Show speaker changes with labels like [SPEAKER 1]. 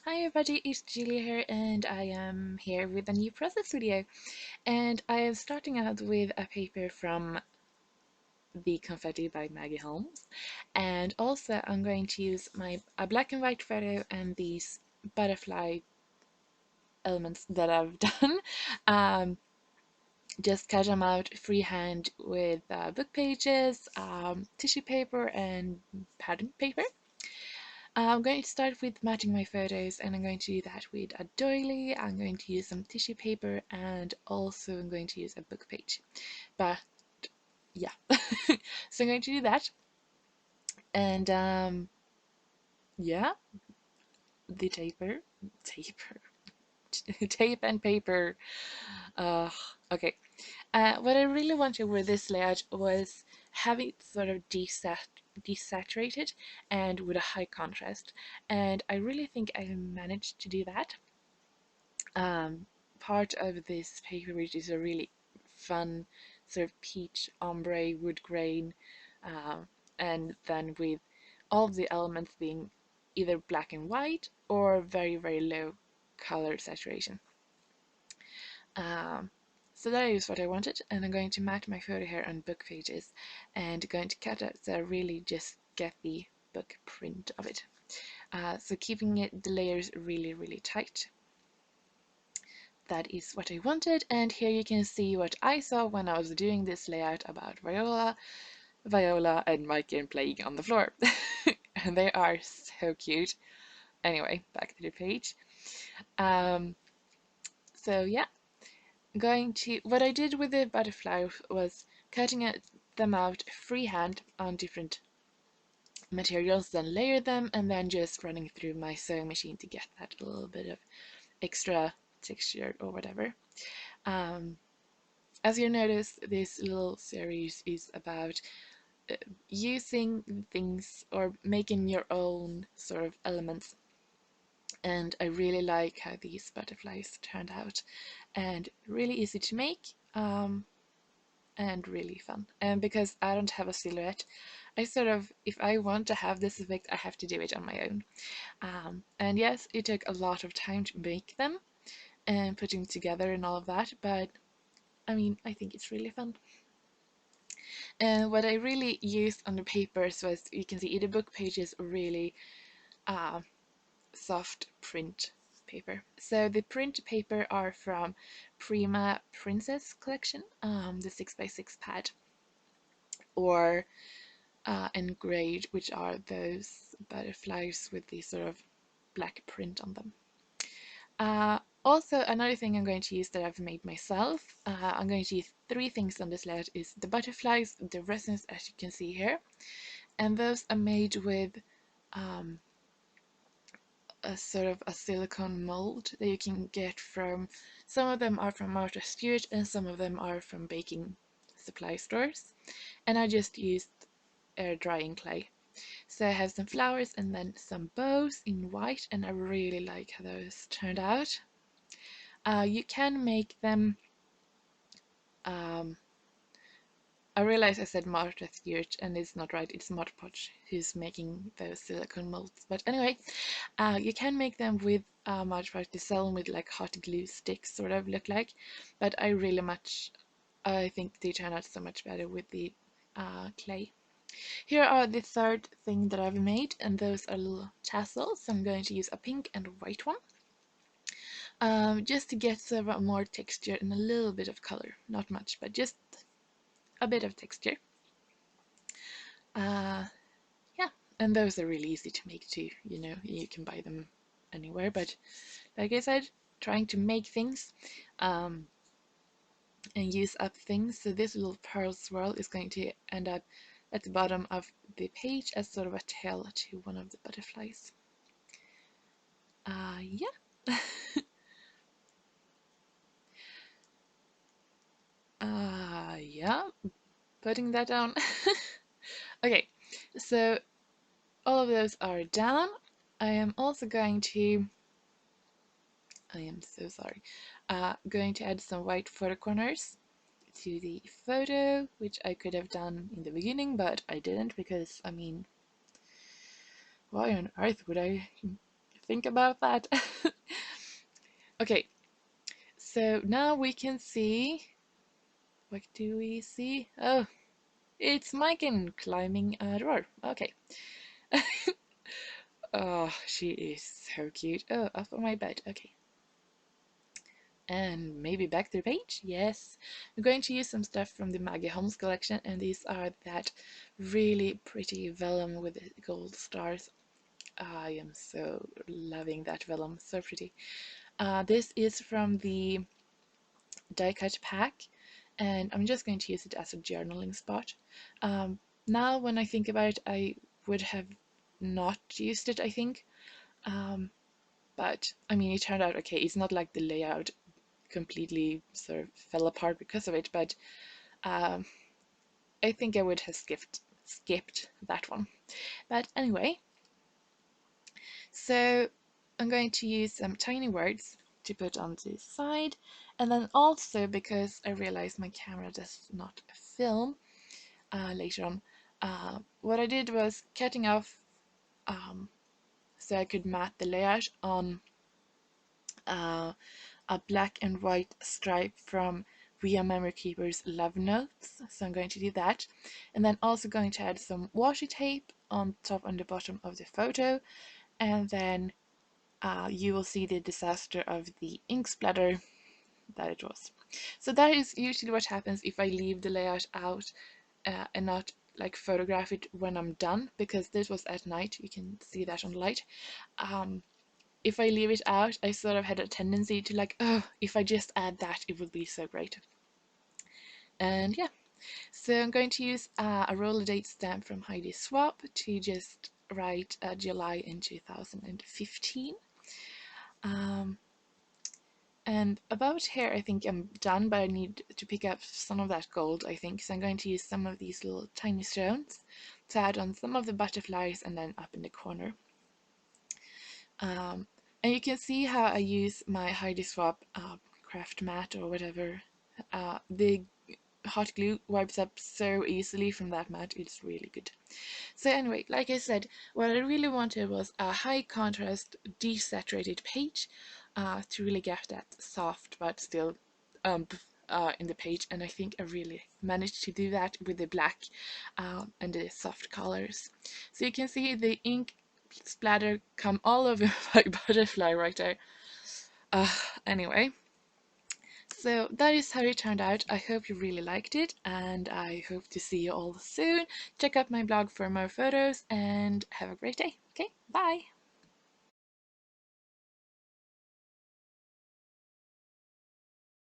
[SPEAKER 1] Hi everybody, it's Julia here and I am here with a new process video, and I am starting out with a paper from The Confetti by Maggie Holmes, and also I'm going to use a black and white photo and these butterfly elements that I've done. Just cut them out freehand with book pages, tissue paper and pattern paper. I'm going to start with matching my photos, and I'm going to do that with a doily. I'm going to use some tissue paper, and also I'm going to use a book page. But yeah, so I'm going to do that, and yeah, the taper, tape and paper. Uh, okay. What I really wanted with this layout was have it sort of desaturated and with a high contrast, and I really think I managed to do that. Part of this paper, which is a really fun sort of peach ombre wood grain, and then with all of the elements being either black and white or very, very low color saturation. Um, so that is what I wanted, and I'm going to match my photo here on book pages and going to cut it so I really just get the book print of it. So keeping the layers really, really tight. That is what I wanted, and here you can see what I saw when I was doing this layout about Viola and Maiken playing on the floor. And they are so cute. Anyway, back to the page. Um, so yeah, what I did with the butterfly was them out freehand on different materials, then layer them, and then just running through my sewing machine to get that little bit of extra texture or whatever. Um, As you notice, this little series is about using things or making your own sort of elements, and I really like how these butterflies turned out, and really easy to make, and really fun. And because I don't have a silhouette, I sort of, if I want to have this effect, I have to do it on my own. And yes, it took a lot of time to make them and putting together and all of that, but I mean, I think it's really fun. And what I really used on the papers was, you can see the book pages really uh, soft print paper. So the print paper are from Prima Princess collection, the 6x6 pad, or Engraved, which are those butterflies with the sort of black print on them. Also, another thing I'm going to use that I've made myself, I'm going to use three things on this layout, is the butterflies, the resins, as you can see here, and those are made with um, a sort of a silicone mold that you can get from, some of them are from Martha Stewart and some of them are from baking supply stores, and I just used air drying clay. So I have some flowers and then some bows in white, and I really like how those turned out. You can make them, um, I realize I said Martha Stewart and it's not right, it's Mod Podge who's making those silicone molds. But anyway, you can make them with Mod Podge. They sell them with like hot glue sticks, sort of look like. But I think they turn out so much better with the clay. Here are the third thing that I've made, and those are little tassels. So I'm going to use a pink and a white one. Just to get sort of more texture and a little bit of color. Not much, but just a bit of texture. Uh, yeah, and those are really easy to make too. You know, you can buy them anywhere. But like I said, trying to make things um, and use up things. So this little pearl swirl is going to end up at the bottom of the page as sort of a tail to one of the butterflies. Yeah. Yeah, putting that down. Okay, so all of those are down. I am also going to, I am so sorry, going to add some white photo corners to the photo, which I could have done in the beginning, but I didn't because, I mean, why on earth would I think about that. Okay, so now we can see, what do we see? Oh, it's Maiken climbing a door. Okay. Oh, she is so cute. Oh, up on my bed. Okay. And maybe back to the page. Yes, I'm going to use some stuff from the Maggie Holmes collection, and these are that really pretty vellum with the gold stars. I am so loving that vellum, so pretty. This is from the die cut pack, and I'm just going to use it as a journaling spot. Now when I think about it, I would have not used it, I think. But I mean, it turned out okay. It's not like the layout completely sort of fell apart because of it, but um, I think I would have skipped that one. But anyway, so I'm going to use some tiny words to put on the side, and then also because I realized my camera does not film later on, what I did was cutting off so I could mat the layout on uh, a black and white stripe from We Are Memory Keepers Love Notes. So I'm going to do that. And then also going to add some washi tape on top and the bottom of the photo. And then you will see the disaster of the ink splatter that it was. So that is usually what happens if I leave the layout out and not like photograph it when I'm done, because this was at night. You can see that on the light. If I leave it out, I sort of had a tendency to like, oh, if I just add that, it would be so great. And yeah, so I'm going to use a roller date stamp from Heidi Swapp to just write July in 2015. Um, and about here, I think I'm done, but I need to pick up some of that gold, I think. So I'm going to use some of these little tiny stones to add on some of the butterflies and then up in the corner. Um, and you can see how I use my Heidi Swapp craft mat or whatever. The hot glue wipes up so easily from that mat. It's really good. So anyway, like I said, what I really wanted was a high contrast desaturated page to really get that soft but still in the page, and I think I really managed to do that with the black and the soft colors. So you can see the ink splatter come all over my butterfly right there. Uh, anyway, so that is how it turned out. I hope you really liked it, and I hope to see you all soon. Check out my blog for more photos, and have a great day. Okay, bye!